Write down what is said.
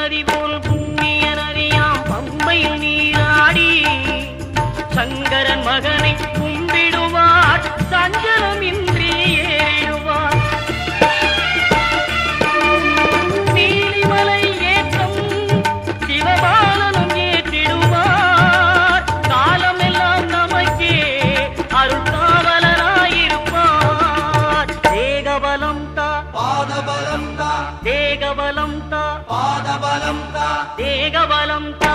நதி போல் புண்ணிய நதியாம் பம்பையில் நீராடி சங்கரன் மகனை கும்பிடுவார் சஞ்சலமின்றி ஏறிடுவார். நீலிமலை ஏற்றம் சிவபாலனும் ஏற்றிடுவார். காலமெல்லாம் நமக்கே அருள்காவலனாயிருப்பார். தேகபலம் தா பாதபலம் தா தேகபலம் தா பாதபலம் தா தேகபலம் தா